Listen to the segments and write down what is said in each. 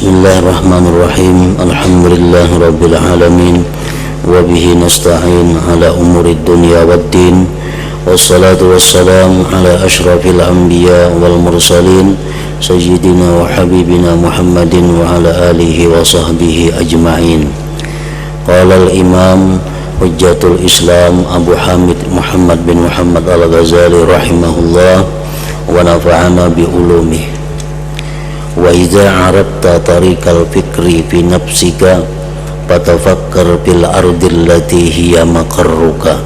Bismillahirrahmanirrahim. Alhamdulillahirabbil alamin wa bihi nasta'in ala umuri dunya waddin. Wassalatu wassalamu ala asyrafil anbiya wal mursalin sayyidina wa habibina Muhammadin wa ala alihi wa sahbihi ajma'in. Qala al-imam Hujjatul Islam Abu Hamid Muhammad bin Muhammad al-Ghazali rahimahullah wa nafa'ana bi ulumih. Wa idza arabta tariqal fikri fi nafsika fatafakkar bil ardi allati hiya maqarruka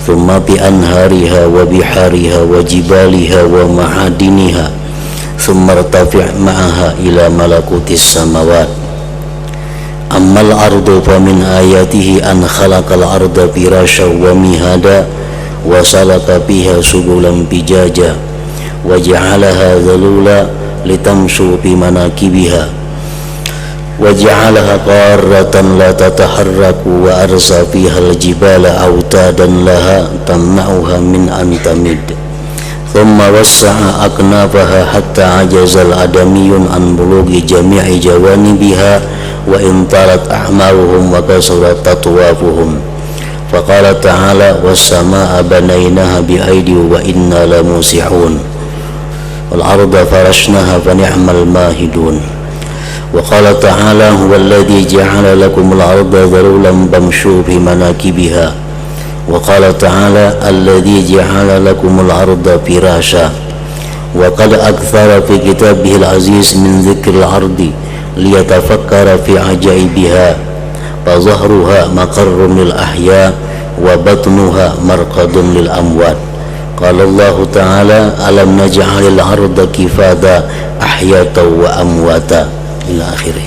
thumma bi anhariha wa bihariha wa jibaliha wa ma'adiniha thumma irtafi' ma'aha ila malakutis samawat. Ammal ardu fa min ayatihi an khalaqal arda firasya wa mihada wa salaka fiha subulan fijaja wa ja'alaha dhalula litamshu fi manakibiha wa ja'alaha qarratan la tataharraku wa arsa fiha al-jibala awtadan laha tamna'uha min an tamid thumma wassa'a aknafaha hatta ajaza al-adamiyun an bulughi jami'i jawanibiha wa intalat a'maruhum wa kasurat tatwafuhum. Faqala ta'ala was-samaa'a banaynaha bi'aidi wa inna lamusihun wal-arda farashnaha fa ni'mal mahidun. Wa qala ta'ala huwallazi ja'ala lakumul arda dhalulan famshu fi manakibiha. Wa qala ta'ala allazi ja'ala lakumul arda firasya. Wa qad akthara fi kitabihil aziz min dzikril ardi liyatafakkara fi ajaibiha fa zahruha maqarrun lil ahya wa batnuha marqadun lil amwat. Qala Allah Ta'ala alam naj'alil arda kifada ahyata wa amwata ila akhirih.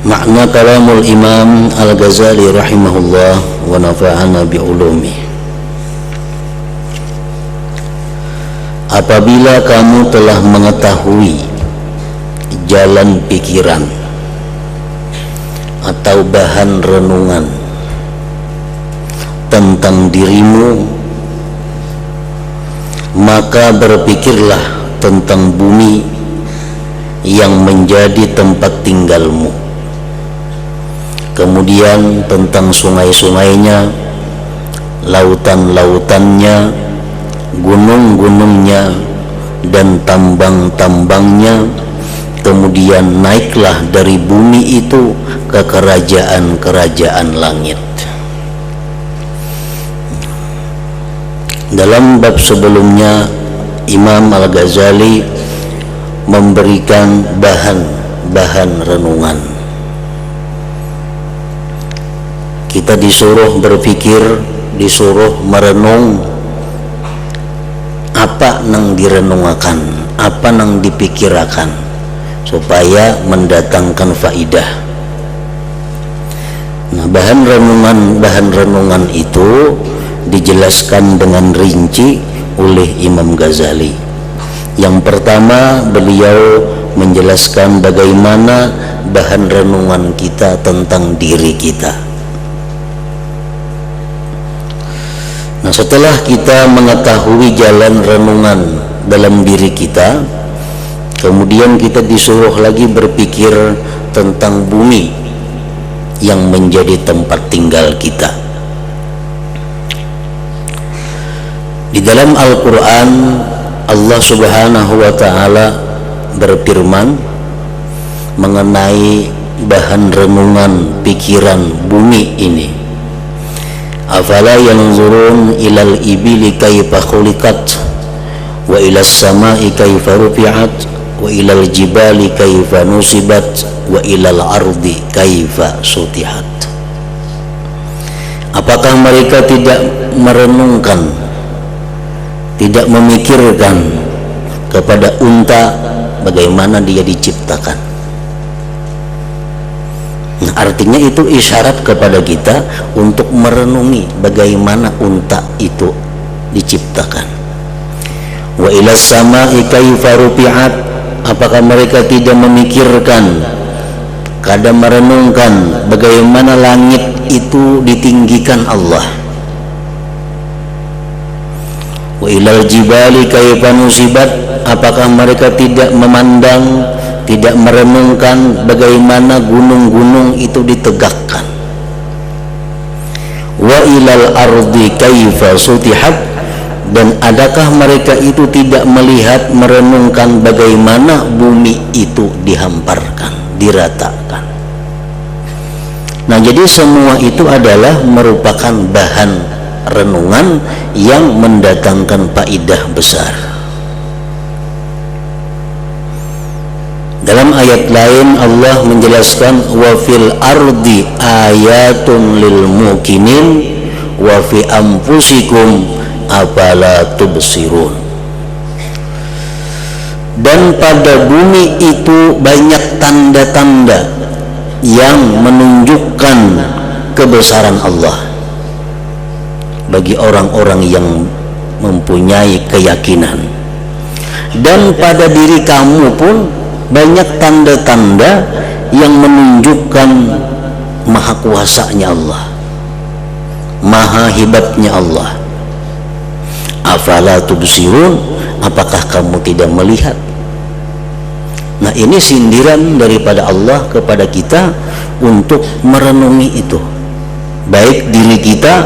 Makna kalamul Imam Al-Ghazali rahimahullah wa nafa'ana bi ulumi. Apabila kamu telah mengetahui jalan pikiran atau bahan renungan tentang dirimu, maka berpikirlah tentang bumi yang menjadi tempat tinggalmu, kemudian tentang sungai-sungainya, lautan-lautannya, gunung-gunungnya, dan tambang-tambangnya. Kemudian naiklah dari bumi itu ke kerajaan-kerajaan langit. Dalam bab sebelumnya Imam Al-Ghazali memberikan bahan renungan. Kita disuruh berpikir, disuruh merenung apa nang direnungakan, apa nang dipikirakan supaya mendatangkan faidah. Nah, bahan renungan itu dijelaskan dengan rinci oleh Imam Ghazali. Yang pertama, beliau menjelaskan bagaimana bahan renungan kita tentang diri kita. Nah, setelah kita mengetahui jalan renungan dalam diri kita, kemudian kita disuruh lagi berpikir tentang bumi yang menjadi tempat tinggal kita. Di dalam Al-Quran, Allah Subhanahu wa Ta'ala berfirman mengenai bahan renungan pikiran bumi ini. Afala yanzurun ilal ibili kaifa khuliqat wa ilas samai kaifa rufi'at wa ilal jibali kaifa nusibat wa ilal ardi kaifa sutihat. Apakah mereka tidak merenungkan, tidak memikirkan kepada unta bagaimana dia diciptakan? Nah, artinya itu isyarat kepada kita untuk merenungi bagaimana unta itu diciptakan. Wa ilas sama'i kaifa rufi'at, apakah mereka tidak memikirkan, kadang merenungkan bagaimana langit itu ditinggikan Allah. Wa ilal jibali kaifa nusibat, apakah mereka tidak memandang, tidak merenungkan bagaimana gunung-gunung itu ditegakkan. Wa ilal ardi kaifa sutihat, dan adakah mereka itu tidak melihat, merenungkan bagaimana bumi itu dihamparkan, diratakan. Nah, jadi semua itu adalah merupakan bahan renungan yang mendatangkan faedah besar. Dalam ayat lain Allah menjelaskan wa fil ardi ayatun lil muqinin wa fi anfusikum afala tubsirun. Dan pada bumi itu banyak tanda-tanda yang menunjukkan kebesaran Allah bagi orang-orang yang mempunyai keyakinan. Dan pada diri kamu pun banyak tanda-tanda yang menunjukkan maha kuasanya Allah, maha hebatnya Allah. Afala tubsirun, apakah kamu tidak melihat? Nah, ini sindiran daripada Allah kepada kita untuk merenungi itu, baik diri kita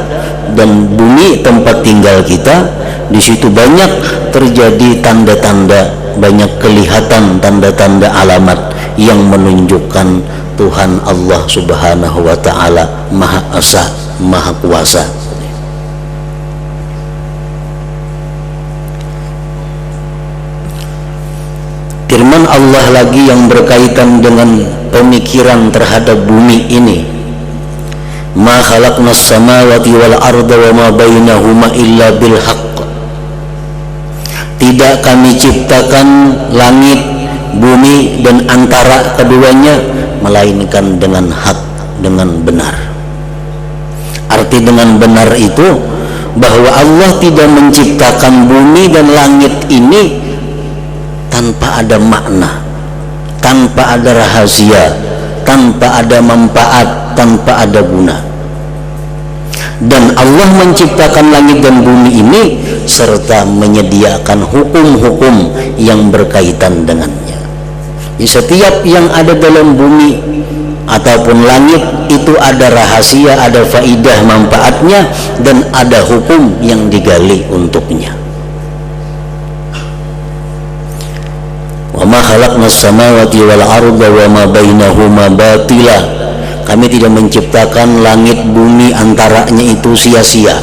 dan bumi tempat tinggal kita. Di situ banyak terjadi tanda-tanda, banyak kelihatan tanda-tanda alamat yang menunjukkan Tuhan Allah Subhanahu wa Ta'ala Maha Esa, Maha Kuasa. Firman Allah lagi yang berkaitan dengan pemikiran terhadap bumi ini, ma khalaqnas samawati wal arda wa ma bainahuma illa bil haqq. Tidak kami ciptakan langit, bumi dan antara keduanya melainkan dengan hak, dengan benar. Arti dengan benar itu bahwa Allah tidak menciptakan bumi dan langit ini tanpa ada makna, tanpa ada rahasia, tanpa ada manfaat, tanpa ada guna. Dan Allah menciptakan langit dan bumi ini serta menyediakan hukum-hukum yang berkaitan dengannya. Di setiap yang ada dalam bumi ataupun langit itu ada rahasia, ada faidah manfaatnya, dan ada hukum yang digali untuknya. Wa ma khalaqnas samawati wal arda wa ma bainahuma batila. Kami tidak menciptakan langit bumi antaranya itu sia-sia.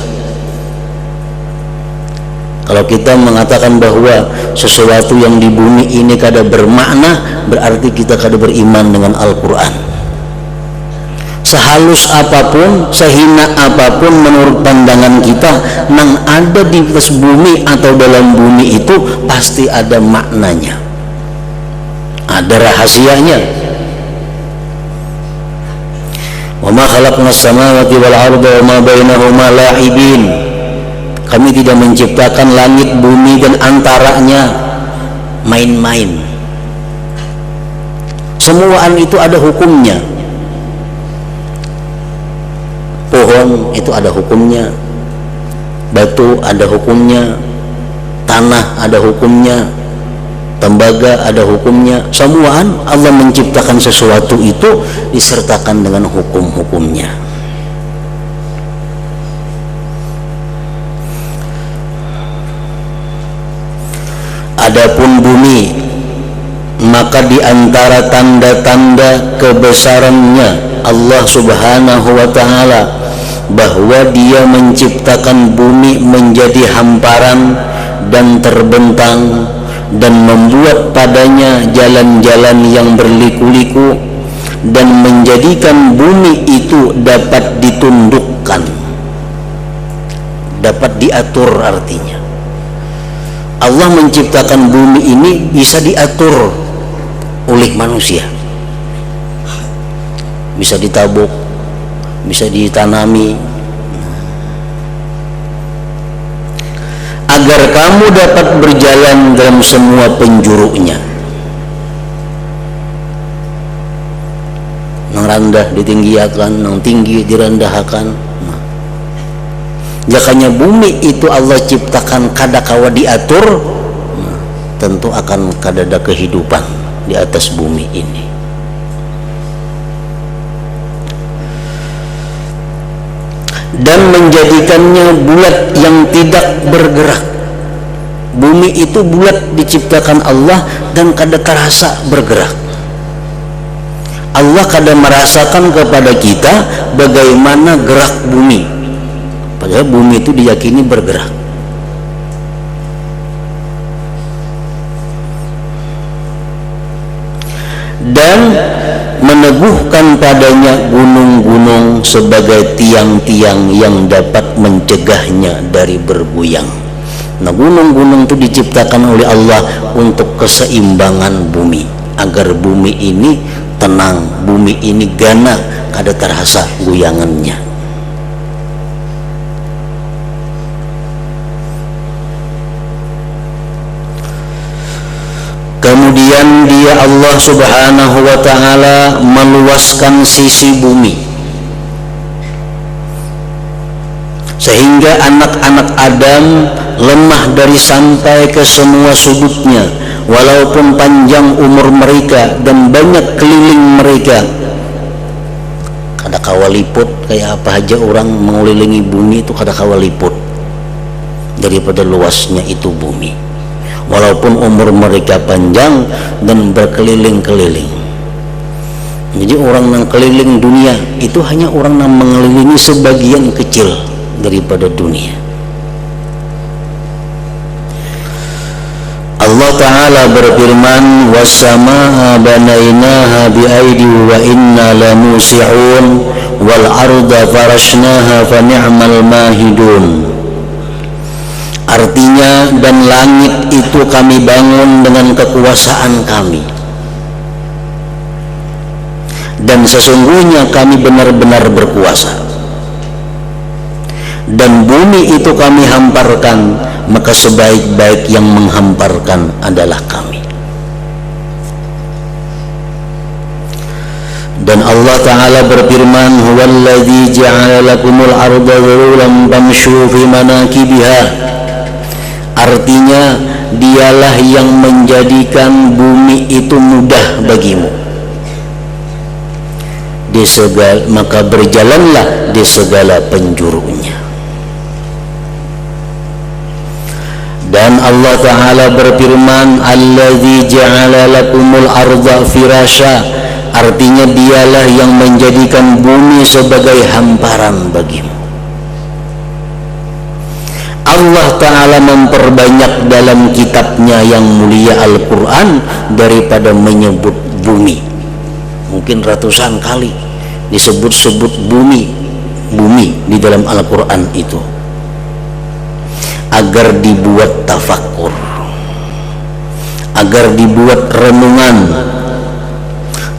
Kalau kita mengatakan bahwa sesuatu yang di bumi ini kada bermakna, berarti kita kada beriman dengan Al-Quran. Sehalus apapun, sehina apapun menurut pandangan kita, nang ada di atas bumi atau dalam bumi itu pasti ada maknanya, ada rahasianya. Wa ma khalaqnas samawati wal arda wa ma bainahuma la'ibin. Kami tidak menciptakan langit, bumi dan antaranya main-main. Semuaan itu ada hukumnya. Pohon itu ada hukumnya, batu ada hukumnya, tanah ada hukumnya, tembaga ada hukumnya. Semuaan Allah menciptakan sesuatu itu disertakan dengan hukum-hukumnya. Adapun bumi, maka di antara tanda-tanda kebesarannya Allah Subhanahu wa Ta'ala bahwa Dia menciptakan bumi menjadi hamparan dan terbentang, dan membuat padanya jalan-jalan yang berliku-liku, dan menjadikan bumi itu dapat ditundukkan, dapat diatur. Artinya Allah menciptakan bumi ini bisa diatur oleh manusia, bisa ditabuk, bisa ditanami, agar kamu dapat berjalan dalam semua penjurunya. Nang rendah ditinggiakan, nang tinggi direndahkan. Jakanya bumi itu Allah ciptakan kada kawa diatur, tentu akan kadada kehidupan di atas bumi ini. Dan menjadikannya bulat yang tidak bergerak. Bumi itu bulat diciptakan Allah dan kada terasa bergerak. Allah kada merasakan kepada kita bagaimana gerak bumi, padahal bumi itu diyakini bergerak. Dan meneguhkan padanya gunung-gunung sebagai tiang-tiang yang dapat mencegahnya dari bergoyang. Nah, gunung-gunung itu diciptakan oleh Allah untuk keseimbangan bumi, agar bumi ini tenang, bumi ini gana, kada terasa goyangannya. Kemudian dia Allah subhanahu wa ta'ala meluaskan sisi bumi, sehingga anak-anak Adam lemah dari sampai ke semua sudutnya, walaupun panjang umur mereka dan banyak keliling mereka. Kada kawa liput, kayak apa aja orang mengelilingi bumi itu kada kawa liput daripada luasnya itu bumi, walaupun umur mereka panjang dan berkeliling-keliling. Jadi orang yang keliling dunia itu hanya orang yang mengelilingi sebagian kecil daripada dunia. Allah Ta'ala berfirman, was-samaa'a banainaha bi'aidi wa inna lamusi'un wal arda farashnaha fa ni'mal mahidun. Artinya, dan langit itu kami bangun dengan kekuasaan kami, dan sesungguhnya kami benar-benar berkuasa. Dan bumi itu kami hamparkan, maka sebaik-baik yang menghamparkan adalah kami. Dan Allah Ta'ala berfirman, huwallazi ja'ala lakumul arda dhalulan famshu fi manakibiha. Artinya, dialah yang menjadikan bumi itu mudah bagimu, maka berjalanlah di segala penjurunya. Dan Allah Ta'ala berfirman, allazi ja'ala lakumul arda firasya. Artinya dialah yang menjadikan bumi sebagai hamparan bagimu. Allah Ta'ala memperbanyak dalam kitabnya yang mulia Al-Quran daripada menyebut bumi. Mungkin ratusan kali disebut-sebut bumi di dalam Al-Quran itu, agar dibuat tafakkur, agar dibuat renungan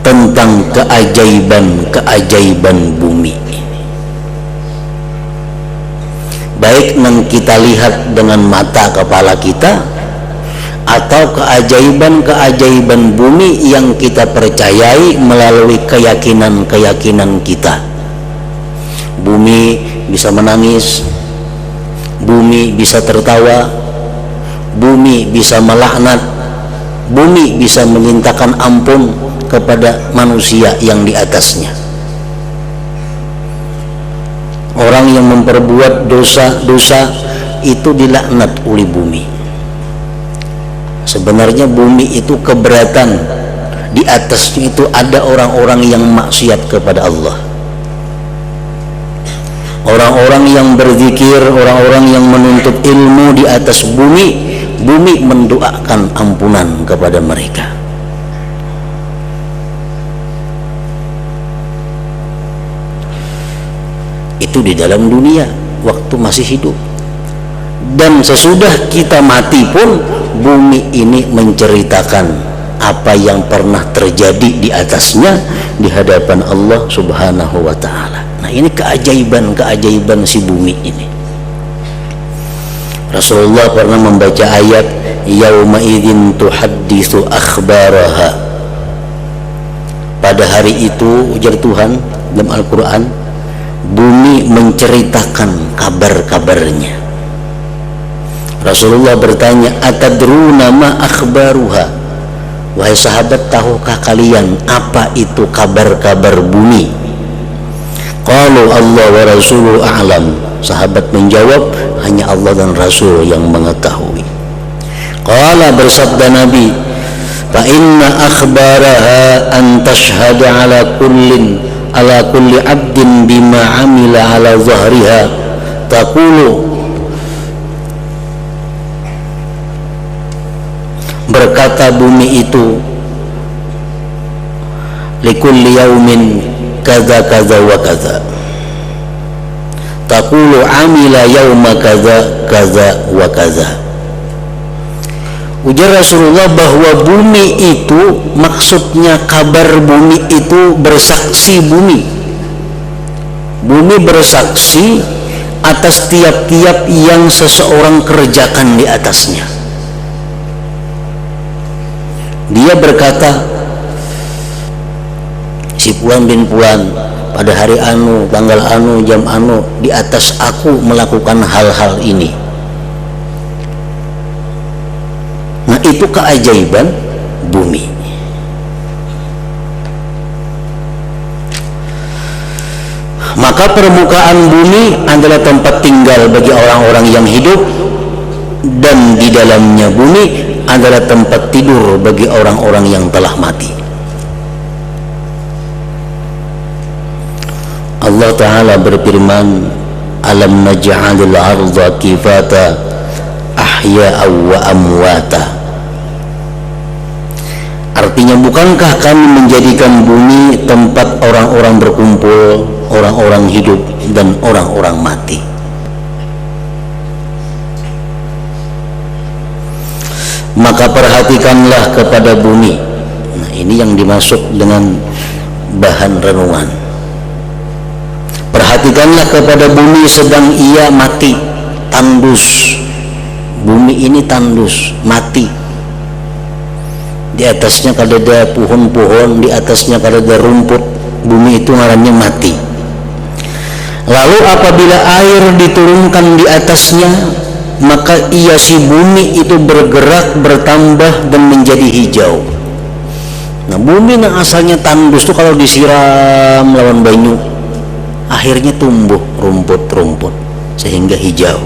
tentang keajaiban bumi ini. Baik yang kita lihat dengan mata kepala kita, atau keajaiban bumi yang kita percayai melalui keyakinan kita. Bumi bisa menangis, bumi bisa tertawa, bumi bisa melaknat, bumi bisa memintakan ampun kepada manusia yang di atasnya. Orang yang memperbuat dosa-dosa itu dilaknat oleh bumi. Sebenarnya bumi itu keberatan, di atasnya itu ada orang-orang yang maksiat kepada Allah, orang-orang yang berzikir, orang-orang yang menuntut ilmu di atas bumi. Bumi mendoakan ampunan kepada mereka. Itu di dalam dunia waktu masih hidup. Dan sesudah kita mati pun bumi ini menceritakan apa yang pernah terjadi di atasnya di hadapan Allah Subhanahu wa ta'ala. Nah, ini keajaiban si bumi ini. Rasulullah pernah membaca ayat yauma idzin tuhadditsu akhbaraha. Pada hari itu, ujar Tuhan dalam Al-Quran, bumi menceritakan kabar-kabarnya. Rasulullah bertanya, atadruna ma akhbaruha, wahai sahabat, tahukah kalian apa itu kabar-kabar bumi? Qalu Allah wa rasuluhu a'lam. Sahabat menjawab, hanya Allah dan Rasul yang mengetahui. Qala, bersabda Nabi, fa inna akhbaraha an tashhada ala kulli abdin bima amila ala zahriha taqulu. Berkata bumi itu, likulli yaumin kaza kaza wa kaza, taqulu amila yauma kaza kaza wa kaza. Ujar Rasulullah bahwa bumi itu, maksudnya kabar bumi itu bersaksi bumi bersaksi atas tiap-tiap yang seseorang kerjakan di atasnya. Dia berkata, si Puan bin Puan pada hari anu, tanggal anu, jam anu, di atas aku melakukan hal-hal ini. Nah, itu keajaiban bumi. Maka permukaan bumi adalah tempat tinggal bagi orang-orang yang hidup, dan di dalamnya bumi adalah tempat tidur bagi orang-orang yang telah mati. Allah Ta'ala berfirman, alam naj'alil arda kifata ahya'a wa amwata. Artinya, bukankah kami menjadikan bumi tempat orang-orang berkumpul, orang-orang hidup dan orang-orang mati? Maka perhatikanlah kepada bumi. Nah, ini yang dimaksud dengan bahan renungan. Perhatikanlah kepada bumi sedang ia mati, tandus. Bumi ini tandus, mati. Di atasnya kada ada pohon-pohon, di atasnya kada ada rumput. Bumi itu ngarannya mati. Lalu apabila air diturunkan di atasnya, maka ia si bumi itu bergerak, bertambah dan menjadi hijau. Nah, bumi yang asalnya tandus itu kalau disiram lawan banyu, akhirnya tumbuh rumput-rumput sehingga hijau.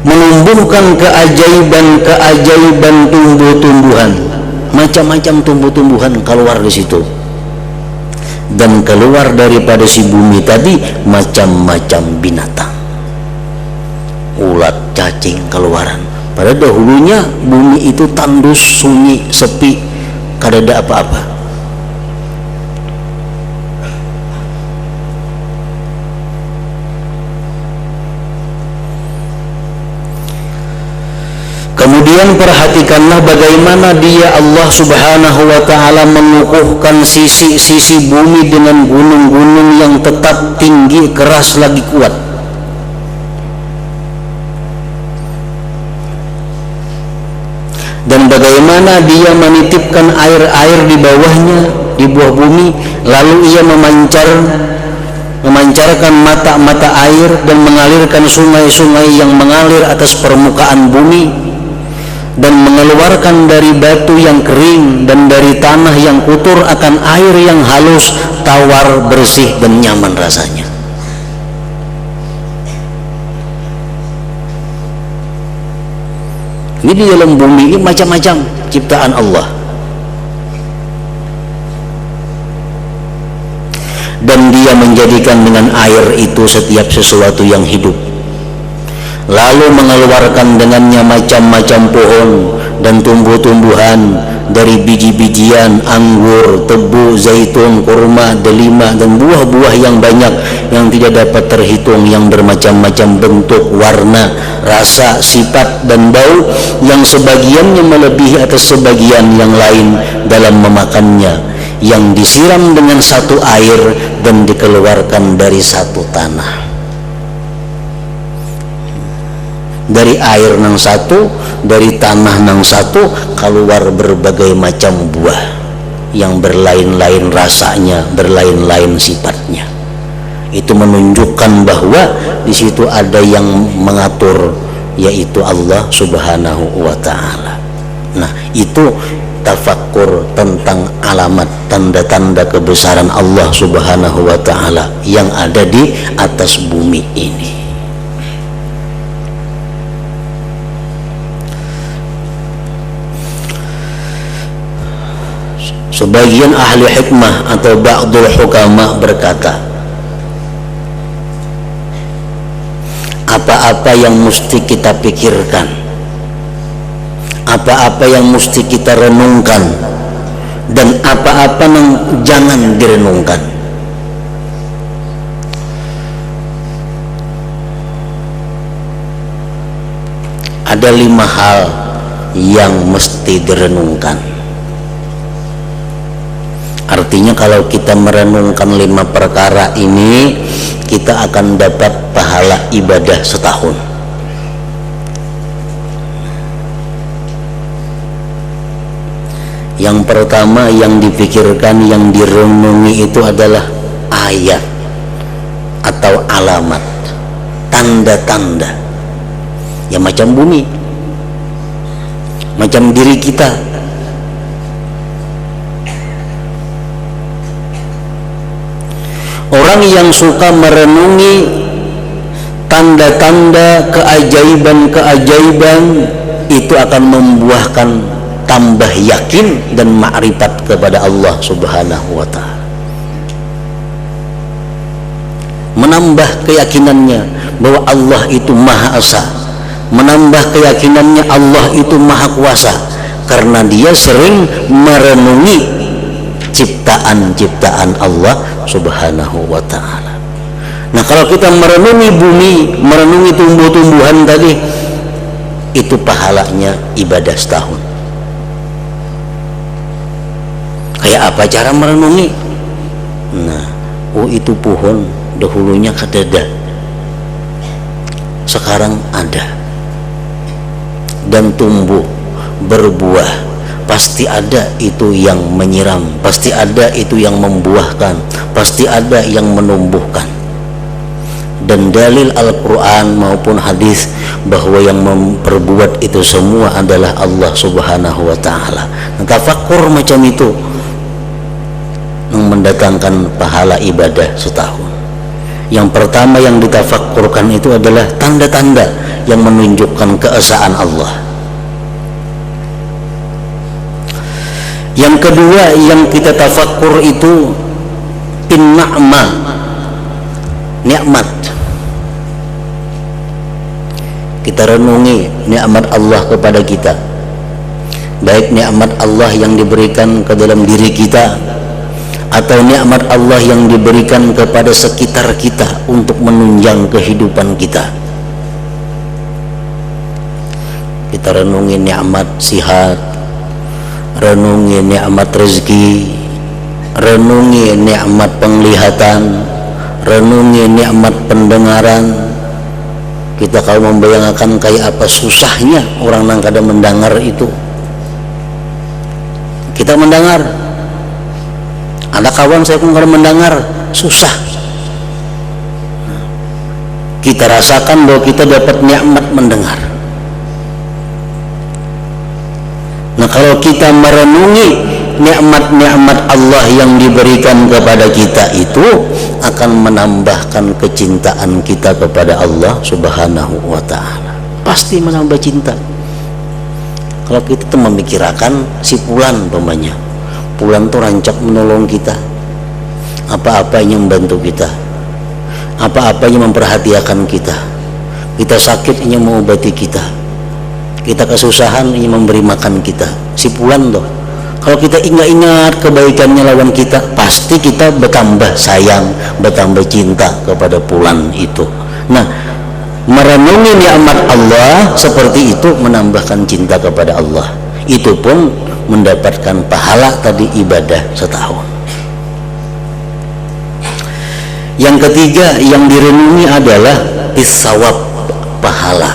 Menumbuhkan keajaiban tumbuh-tumbuhan, macam-macam tumbuh-tumbuhan keluar di situ. Dan keluar daripada si bumi tadi macam-macam binatang, ulat, cacing keluaran. Pada dahulunya bumi itu tandus, sunyi, sepi, kada ada apa-apa. Kemudian perhatikanlah bagaimana dia Allah Subhanahu wa ta'ala mengukuhkan sisi-sisi bumi dengan gunung-gunung yang tetap tinggi, keras lagi kuat. Dan bagaimana dia menitipkan air-air di bawahnya, di bawah bumi, lalu ia memancarkan mata-mata air dan mengalirkan sungai-sungai yang mengalir atas permukaan bumi, dan mengeluarkan dari batu yang kering dan dari tanah yang kotor akan air yang halus, tawar, bersih dan nyaman rasanya. Ini di dalam bumi ini macam-macam ciptaan Allah. Dan dia menjadikan dengan air itu setiap sesuatu yang hidup, lalu mengeluarkan dengannya macam-macam pohon dan tumbuh-tumbuhan, dari biji-bijian, anggur, tebu, zaitun, kurma, delima, dan buah-buah yang banyak yang tidak dapat terhitung, yang bermacam-macam bentuk, warna, rasa, sifat, dan bau, yang sebagiannya melebihi atas sebagian yang lain dalam memakannya, yang disiram dengan satu air dan dikeluarkan dari satu tanah. Dari air nang satu, dari tanah nang satu, keluar berbagai macam buah. yang berlain-lain rasanya, berlain-lain sifatnya. Itu menunjukkan bahwa di situ ada yang mengatur, yaitu Allah Subhanahu wa ta'ala. Nah, itu tafakkur tentang alamat tanda-tanda kebesaran Allah Subhanahu wa ta'ala yang ada di atas bumi ini. Sebagian ahli hikmah atau ba'dul hukama berkata, apa-apa yang mesti kita pikirkan, apa-apa yang mesti kita renungkan, dan apa-apa yang jangan direnungkan. Ada 5 hal yang mesti direnungkan. Artinya kalau kita merenungkan 5 perkara ini, kita akan dapat pahala ibadah setahun. Yang pertama yang dipikirkan, yang direnungi itu adalah ayat atau alamat, tanda-tanda. Ya macam bumi, macam diri kita. Orang yang suka merenungi tanda-tanda, keajaiban-keajaiban, itu akan membuahkan tambah yakin dan ma'rifat kepada Allah Subhanahu wa ta'ala. Menambah keyakinannya bahwa Allah itu Maha Esa, menambah keyakinannya Allah itu Maha Kuasa, karena dia sering merenungi ciptaan-ciptaan Allah Subhanahu wa ta'ala. Nah, kalau kita merenungi bumi, merenungi tumbuh-tumbuhan tadi, itu pahalanya ibadah setahun. Kayak apa cara merenungi? Nah, itu pohon dahulunya kadada, sekarang ada dan tumbuh berbuah. Pasti ada itu yang menyiram, pasti ada itu yang membuahkan, pasti ada yang menumbuhkan. Dan dalil Al-Quran maupun hadis bahwa yang memperbuat itu semua adalah Allah Subhanahu wa ta'ala. Nah, tafakkur macam itu yang mendatangkan pahala ibadah setahun. Yang pertama yang ditafakkurkan itu adalah tanda-tanda yang menunjukkan keesaan Allah. Yang kedua yang kita tafakkur itu nikmat. Kita renungi nikmat Allah kepada kita, baik nikmat Allah yang diberikan ke dalam diri kita atau nikmat Allah yang diberikan kepada sekitar kita untuk menunjang kehidupan kita. Kita renungi nikmat sihat, renungi nikmat rezeki, renungi nikmat penglihatan, renungi nikmat pendengaran. Kita kalau membayangkan kayak apa susahnya orang yang kadang mendengar itu. Kita mendengar, ada kawan saya pun kalau mendengar susah. Kita rasakan bahwa kita dapat nikmat mendengar. Nah, kalau kita merenungi nikmat-nikmat Allah yang diberikan kepada kita, itu akan menambahkan kecintaan kita kepada Allah Subhanahu wa ta'ala. Pasti menambah cinta. Kalau kita tuh memikirkan si Pulan umpamanya, Pulan tuh rancak menolong kita, apa-apanya membantu kita, apa-apanya memperhatikan kita. Kita sakit ingin mengobati kita, kita kesusahan ingin memberi makan kita. Si Pulan tuh, kalau kita ingat-ingat kebaikannya lawan kita, pasti kita bertambah sayang, bertambah cinta kepada Pulan itu. Nah, merenungi nikmat Allah seperti itu menambahkan cinta kepada Allah. Itu pun mendapatkan pahala tadi ibadah setahun. Yang ketiga yang direnungi adalah isawab, pahala,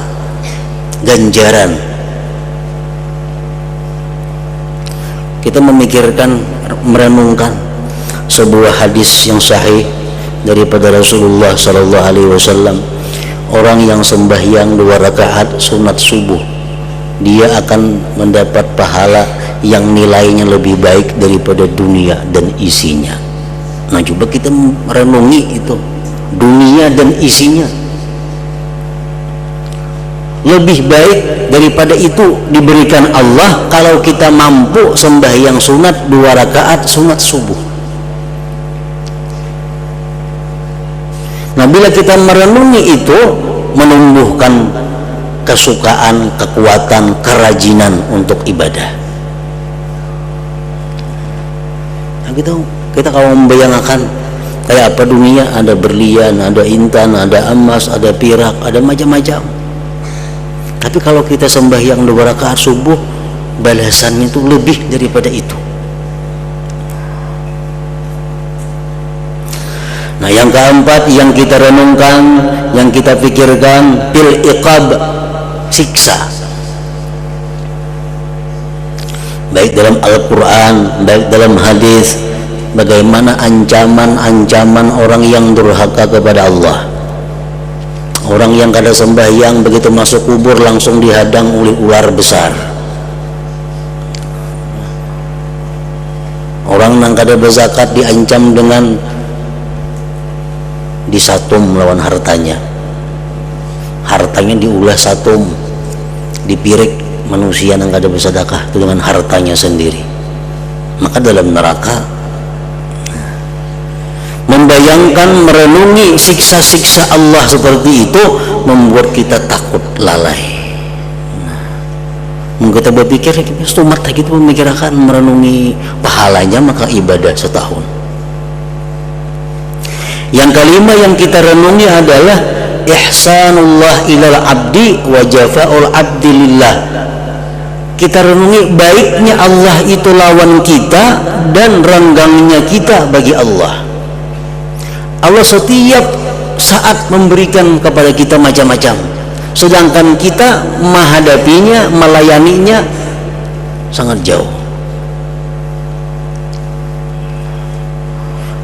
ganjaran. Kita memikirkan merenungkan sebuah hadis yang sahih daripada Rasulullah sallallahu alaihi wasallam. Orang yang sembahyang 2 rakaat sunat subuh, dia akan mendapat pahala yang nilainya lebih baik daripada dunia dan isinya. Nah, coba kita merenungi itu, dunia dan isinya lebih baik daripada itu diberikan Allah kalau kita mampu sembahyang sunat 2 rakaat sunat subuh. Nah, bila kita merenungi itu, menumbuhkan kesukaan, kekuatan, kerajinan untuk ibadah. Nah, kita kalau membayangkan kayak apa dunia, ada berlian, ada intan, ada emas, ada perak, ada macam-macam. Tapi kalau kita sembahyang 2 rakaat subuh, balasannya itu lebih daripada itu. Nah, yang keempat yang kita renungkan, yang kita pikirkan, bil iqab, siksa. Baik dalam Al-Quran, baik dalam hadis, bagaimana ancaman-ancaman orang yang durhaka kepada Allah. Orang yang kada sembahyang begitu masuk kubur langsung dihadang oleh ular besar. Orang yang kada berzakat diancam dengan disatum melawan hartanya, diulah satum, dipirik manusia yang kada bersedekah itu dengan hartanya sendiri, maka dalam neraka. Membayangkan, merenungi siksa-siksa Allah seperti itu membuat kita takut lalai. Kita berpikir stumat gitu, memikirkan, merenungi pahalanya, maka ibadah setahun. Yang kelima yang kita renungi adalah ihsanullah ilal abdi wa jafa'ul abdi lillah. Kita renungi baiknya Allah itu lawan kita dan renggangnya kita bagi Allah. Allah setiap saat memberikan kepada kita macam-macam, sedangkan kita menghadapinya, melayaninya sangat jauh.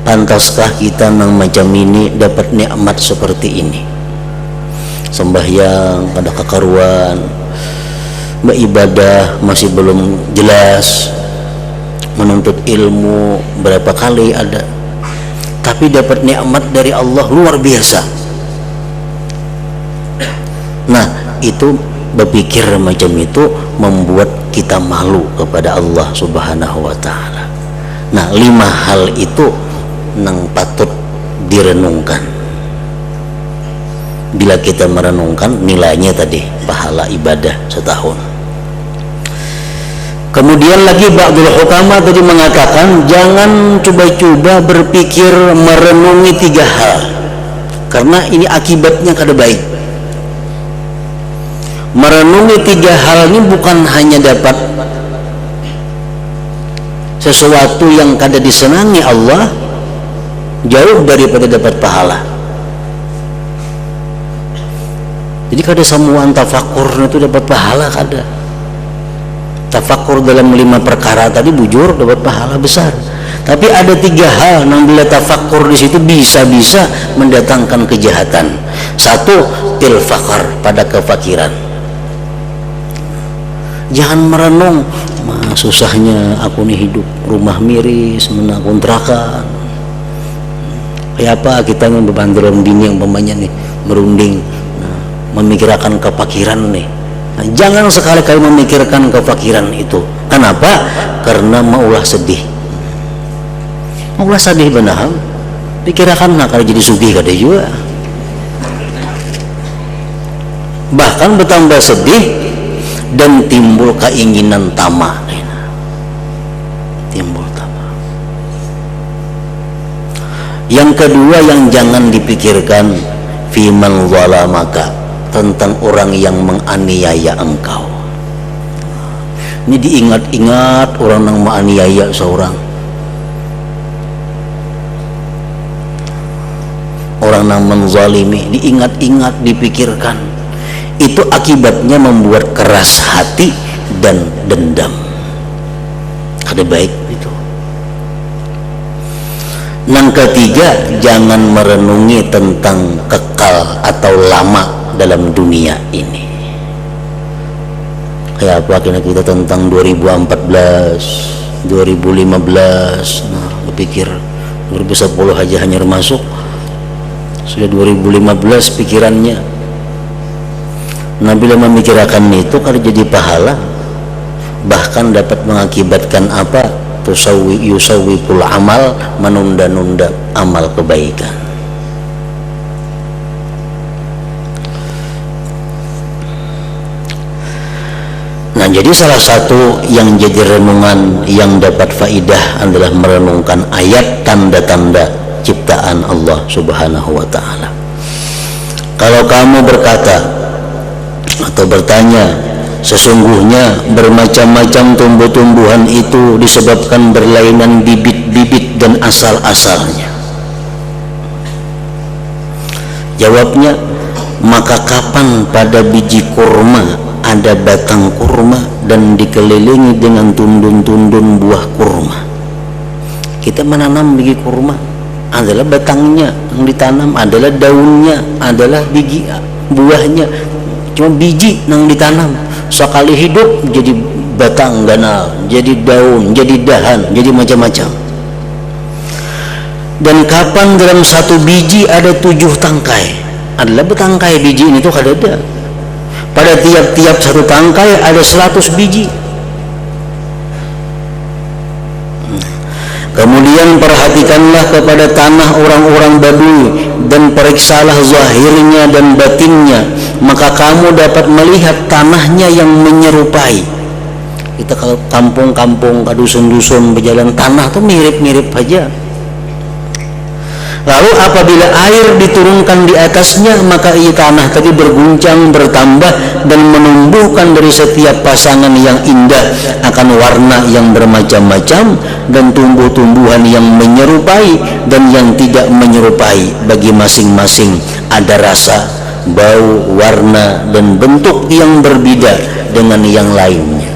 Pantaskah kita yang macam ini dapat nikmat seperti ini? Sembahyang pada kekaruan, beribadah masih belum jelas, menuntut ilmu berapa kali ada, tapi dapat nikmat dari Allah luar biasa. Nah, itu berpikir macam itu membuat kita malu kepada Allah Subhanahu wa ta'ala. Nah, 5 hal itu yang patut direnungkan. Bila kita merenungkan, nilainya tadi pahala ibadah setahun. Kemudian lagi ba'dul hukama tadi mengatakan jangan coba-coba berpikir merenungi 3 hal, karena ini akibatnya kada baik. Merenungi 3 hal ini bukan hanya dapat sesuatu yang kada disenangi Allah, jauh daripada dapat pahala. Jadi kada semua tafakur itu dapat pahala, kada. Tafakur dalam 5 perkara tadi bujur dapat pahala besar. Tapi ada 3 hal yang bila tafakur di situ bisa-bisa mendatangkan kejahatan. 1, til fakar, pada kefakiran. Jangan merenung, susahnya aku nih hidup, rumah miris, mena kontrakan. Kayak apa kita yang bebanderon bini yang pemanya nih merunding, memikirkan kefakiran nih. Nah, jangan sekali-kali memikirkan kefakiran itu. Kenapa? Karena maulah sedih. Maulah sedih benar. Pikirkan nak kalau jadi sugih kada juga. Bahkan bertambah sedih dan timbul keinginan tamak. Timbul tamak. Yang kedua yang jangan dipikirkan, fiman zalamaka, tentang orang yang menganiaya engkau. Ini diingat-ingat orang yang menganiaya seorang, orang yang menzalimi, diingat-ingat, dipikirkan. Itu akibatnya membuat keras hati dan dendam. Kada baik itu. Yang ketiga, jangan merenungi tentang kekal atau lama dalam dunia ini. Kayak apa kira kita tentang 2014, 2015, nah berpikir 2010 aja hanya masuk, sudah 2015 pikirannya. Nah bila memikirkan itu kalau jadi pahala, bahkan dapat mengakibatkan apa? Yusawwiful amal, menunda-nunda amal kebaikan. Nah jadi salah satu yang jadi renungan yang dapat faidah adalah merenungkan ayat tanda-tanda ciptaan Allah Subhanahu wa ta'ala. Kalau kamu berkata atau bertanya, sesungguhnya bermacam-macam tumbuh-tumbuhan itu disebabkan berlainan bibit-bibit dan asal-asalnya. Jawabnya, maka kapan pada biji kurma ada batang kurma dan dikelilingi dengan tundun-tundun buah kurma? Kita menanam biji kurma, adalah batangnya yang ditanam, adalah daunnya, adalah biji buahnya, cuma biji yang ditanam. Sekali hidup jadi batang ganal, jadi daun, jadi dahan, jadi macam-macam. Dan kapan dalam satu biji ada 7 tangkai? Adalah betangkai biji ini tuh ada. Pada tiap-tiap satu tangkai ada 100 biji. Kemudian perhatikanlah kepada tanah orang-orang Badui dan periksalah zahirnya dan batinnya, maka kamu dapat melihat tanahnya yang menyerupai. Kita kalau kampung-kampung, ke dusun-dusun berjalan, tanah tuh mirip-mirip aja. Lalu apabila air diturunkan di atasnya, maka ia tanah tadi berguncang, bertambah dan menumbuhkan dari setiap pasangan yang indah akan warna yang bermacam-macam dan tumbuh-tumbuhan yang menyerupai dan yang tidak menyerupai. Bagi masing-masing ada rasa, bau, warna dan bentuk yang berbeda dengan yang lainnya.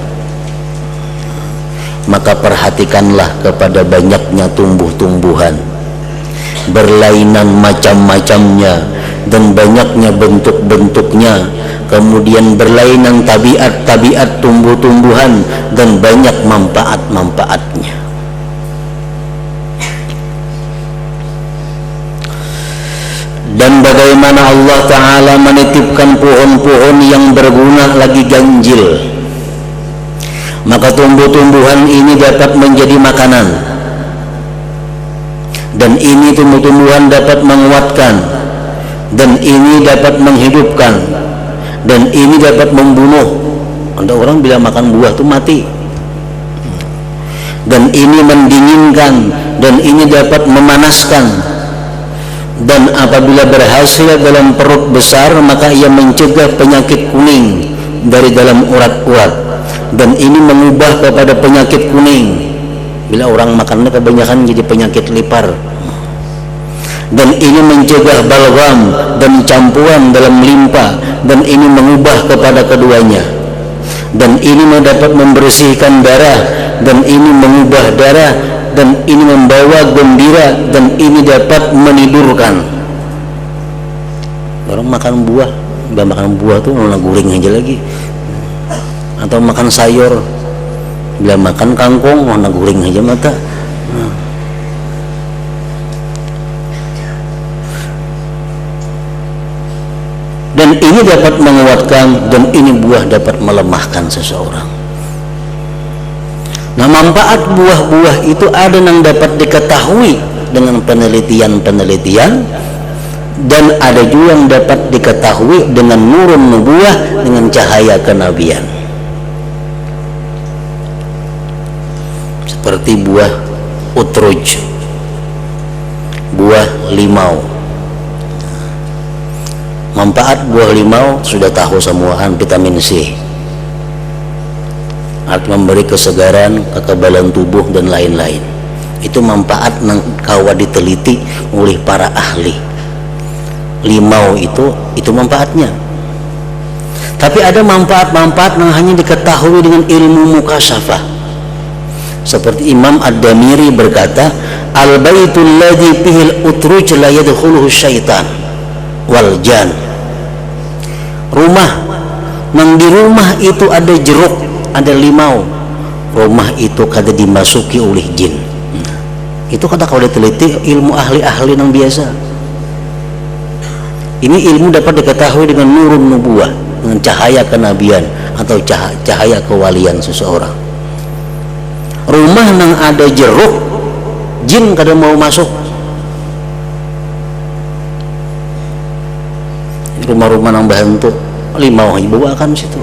Maka perhatikanlah kepada banyaknya tumbuh-tumbuhan, berlainan macam-macamnya dan banyaknya bentuk-bentuknya, kemudian berlainan tabiat-tabiat tumbuh-tumbuhan dan banyak manfaat-manfaatnya. Dan bagaimana Allah Ta'ala menitipkan pohon-pohon yang berguna lagi ganjil, maka tumbuh-tumbuhan ini dapat menjadi makanan, dan ini tumbuh-tumbuhan dapat menguatkan, dan ini dapat menghidupkan, dan ini dapat membunuh. Ada orang bila makan buah itu mati. Dan ini mendinginkan, dan ini dapat memanaskan. Dan apabila berhasil dalam perut besar, maka ia mencegah penyakit kuning dari dalam urat-urat, dan ini mengubah kepada penyakit kuning. Bila orang makannya kebanyakan jadi penyakit lipar. Dan ini mencegah balgam dan campuran dalam limpa, dan ini mengubah kepada keduanya. Dan ini dapat membersihkan darah, dan ini mengubah darah, dan ini membawa gembira, dan ini dapat menidurkan. Orang makan buah, makan buah tuh malah guring aja lagi. Atau makan sayur, bila makan kangkung warna guring aja mata. Dan ini dapat menguatkan, dan ini buah dapat melemahkan seseorang. Nah, manfaat buah-buah itu ada yang dapat diketahui dengan penelitian-penelitian, dan ada juga yang dapat diketahui dengan nurun nubuah, dengan cahaya kenabian. Seperti buah utruj, buah limau. Manfaat buah limau sudah tahu semuaan, vitamin C, artinya memberi kesegaran, kekebalan tubuh dan lain-lain. Itu manfaat yang kawa diteliti oleh para ahli. Limau itu manfaatnya. Tapi ada manfaat-manfaat yang hanya diketahui dengan ilmu mukasyafah. Seperti Imam Ad-Damiri berkata, al-baitul ladzi fihi al-utruj la yadkhuluhu syaitan wal jan. Rumah nang di rumah itu ada jeruk, ada limau, rumah itu kada dimasuki oleh jin. Itu kata kalau diteliti ilmu ahli-ahli yang biasa. Ini ilmu dapat diketahui dengan nurun nubuwah, dengan cahaya kenabian atau cahaya kewalian seseorang. Rumah nang ada jeruk, jin kada mau masuk. Rumah-rumah nang bahantu limau aja bawa kan situ.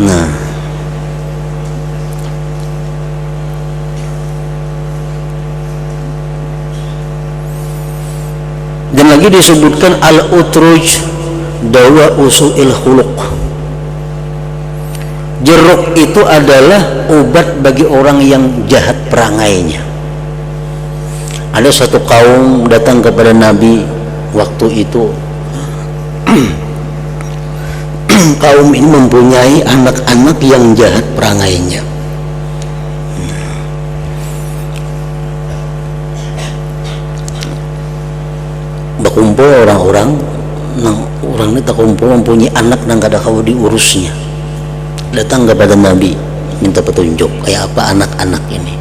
Nah, dan lagi disebutkan al-utruj dawa usu'il khuluq. Jeruk itu adalah obat bagi orang yang jahat perangainya. Ada satu kaum datang kepada Nabi waktu itu. Kaum ini mempunyai anak-anak yang jahat perangainya. Berkumpul orang-orang, orang ini tak kumpul mempunyai anak yang kada kau diurusnya. Datang kepada Nabi minta petunjuk kayak apa anak-anak ini.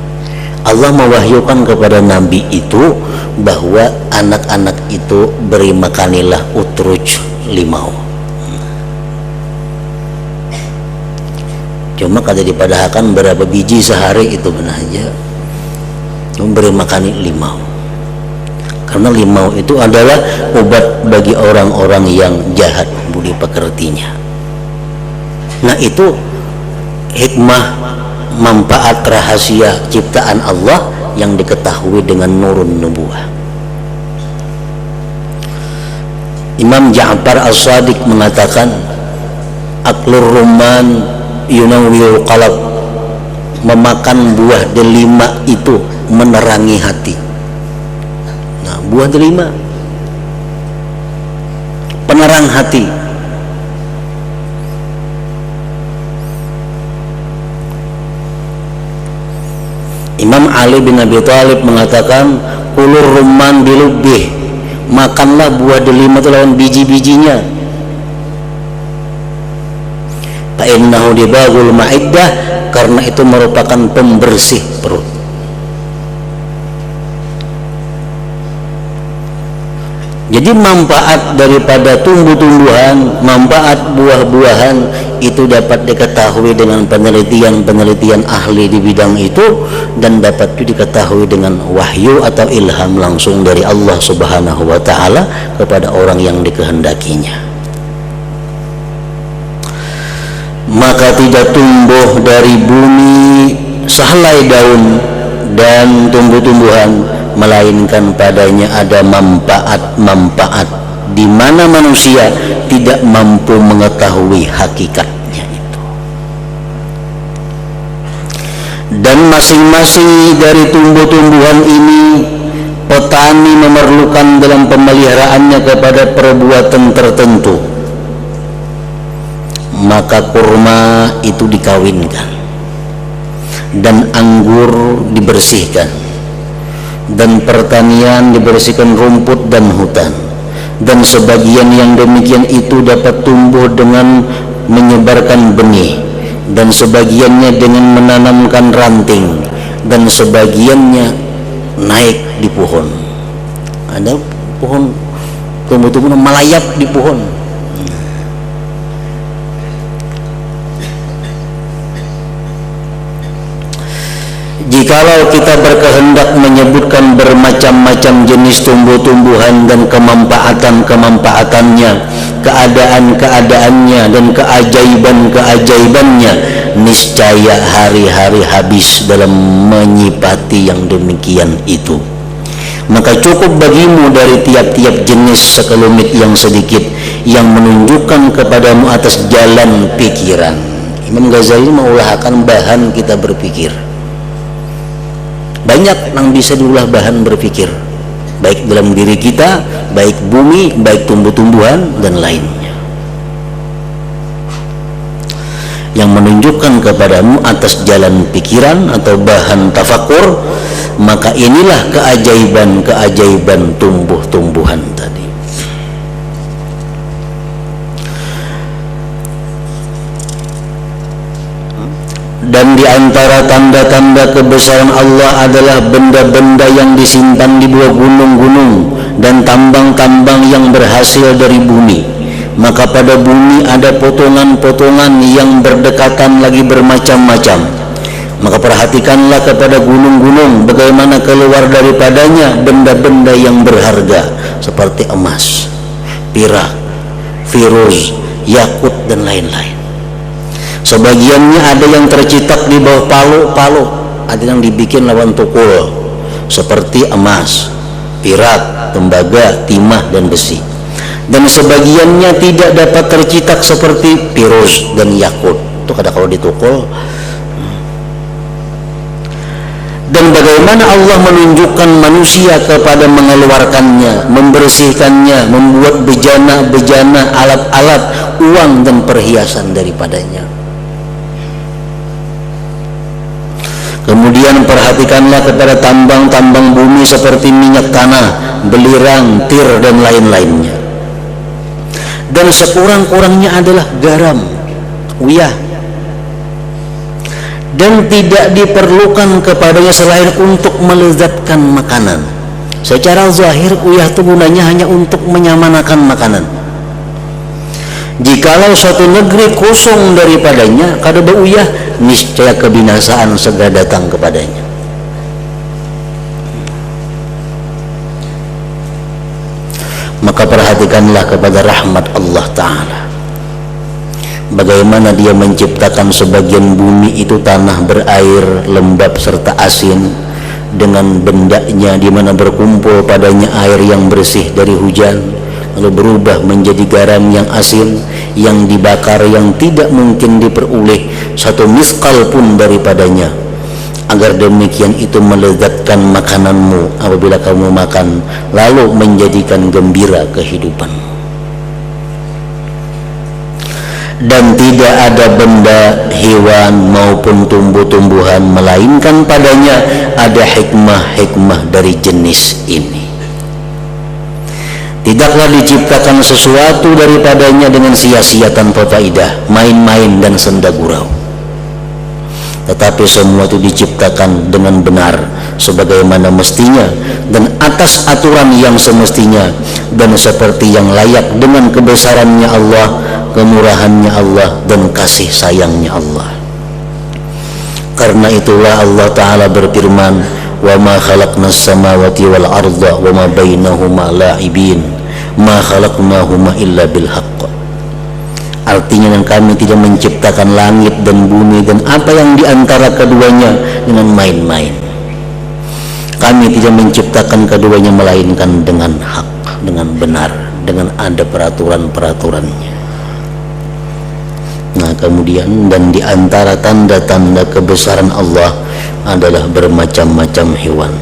Allah mewahyukan kepada Nabi itu bahwa anak-anak itu beri makanilah utruj limau. Cuma kada dipadahkan berapa biji sehari itu benar aja. Cuma beri makan limau. Karena limau itu adalah obat bagi orang-orang yang jahat budi pekertinya. Nah itu hikmah manfaat rahasia ciptaan Allah yang diketahui dengan nurun nubuwah. Imam Ja'far As-Shadiq mengatakan aklur rumman yunawwirul qalb, memakan buah delima itu menerangi hati. Nah, buah delima penerang hati. Imam Ali bin Abi Thalib mengatakan kulur rumman bilubih, makanlah buah delima itu lawan biji-bijinya. Fa'innahu dibagul ma'iddah, karena itu merupakan pembersih perut. Jadi manfaat daripada tumbuh-tumbuhan, manfaat buah-buahan itu dapat diketahui dengan penelitian-penelitian ahli di bidang itu, dan dapat diketahui dengan wahyu atau ilham langsung dari Allah Subhanahu wa ta'ala kepada orang yang dikehendakinya. Maka tidak tumbuh dari bumi sehelai daun dan tumbuh-tumbuhan, melainkan padanya ada manfaat-manfaat di mana manusia tidak mampu mengetahui hakikatnya itu. Dan masing-masing dari tumbuh-tumbuhan ini petani memerlukan dalam pemeliharaannya kepada perbuatan tertentu. Maka kurma itu dikawinkan dan anggur dibersihkan, dan pertanian dibersihkan rumput dan hutan, dan sebagian yang demikian itu dapat tumbuh dengan menyebarkan benih, dan sebagiannya dengan menanamkan ranting, dan sebagiannya naik di pohon. Ada pohon tumbuh-tumbuh melayap di pohon. Jikalau kita berkehendak menyebutkan bermacam-macam jenis tumbuh-tumbuhan dan kemanfaatan-kemanfaatannya, keadaan-keadaannya dan keajaiban-keajaibannya, niscaya hari-hari habis dalam menyipati yang demikian itu. Maka cukup bagimu dari tiap-tiap jenis sekelumit yang sedikit yang menunjukkan kepadamu atas jalan pikiran. Imam Ghazali mengulahkan bahan kita berpikir. Banyak yang bisa diulah bahan berpikir, baik dalam diri kita, baik bumi, baik tumbuh-tumbuhan dan lainnya. yang menunjukkan kepadamu atas jalan pikiran atau bahan tafakur, maka inilah keajaiban-keajaiban tumbuh-tumbuhan tadi. Dan di antara tanda-tanda kebesaran Allah adalah benda-benda yang disimpan di bawah gunung-gunung dan tambang-tambang yang berhasil dari bumi. Maka pada bumi ada potongan-potongan yang berdekatan lagi bermacam-macam. Maka perhatikanlah kepada gunung-gunung, bagaimana keluar daripadanya benda-benda yang berharga seperti emas, perak, firuz, yakut dan lain-lain. Sebagiannya ada yang tercetak di bawah palu-palu, ada yang dibikin lawan tukul seperti emas, perak, tembaga, timah dan besi. Dan sebagiannya tidak dapat tercetak seperti firuz dan yakut. Itu kadang kalau ditukul. Dan bagaimana Allah menunjukkan manusia kepada mengeluarkannya, membersihkannya, membuat bejana-bejana, alat-alat, uang dan perhiasan daripadanya. Kemudian perhatikanlah kepada tambang-tambang bumi seperti minyak tanah, belirang, tir dan lain-lainnya. Dan sekurang-kurangnya adalah garam, uyah. Dan tidak diperlukan kepadanya selain untuk melezatkan makanan. Secara zahir uyah itu gunanya hanya untuk menyamanakan makanan. Jikalau suatu negeri kosong daripadanya kada beuyah, niscaya kebinasaan segera datang kepadanya. Maka perhatikanlah kepada rahmat Allah Ta'ala, bagaimana Dia menciptakan sebagian bumi itu tanah berair, lembab serta asin, dengan bendanya di mana berkumpul padanya air yang bersih dari hujan, lalu berubah menjadi garam yang asin, yang dibakar, yang tidak mungkin diperoleh satu miskal pun daripadanya, agar demikian itu melezatkan makananmu apabila kamu makan, lalu menjadikan gembira kehidupanmu. Dan tidak ada benda, hewan maupun tumbuh-tumbuhan melainkan padanya ada hikmah-hikmah dari jenis ini. Tidaklah diciptakan sesuatu daripadanya dengan sia-sia tanpa faedah, main-main dan senda gurau. Tetapi semua itu diciptakan dengan benar sebagaimana mestinya dan atas aturan yang semestinya dan seperti yang layak dengan kebesarannya Allah, kemurahannya Allah dan kasih sayangnya Allah. Karena itulah Allah Ta'ala berfirman, wa ma khalaqnas samawati wal arda wa ma bainahuma la'ibin ma khalaqnahuma illa bil haqq. Artinya, dan kami tidak menciptakan langit dan bumi dan apa yang diantara keduanya dengan main-main. Kami tidak menciptakan keduanya melainkan dengan hak, dengan benar, dengan ada peraturan-peraturannya. Nah kemudian, dan diantara tanda-tanda kebesaran Allah adalah bermacam-macam hewan.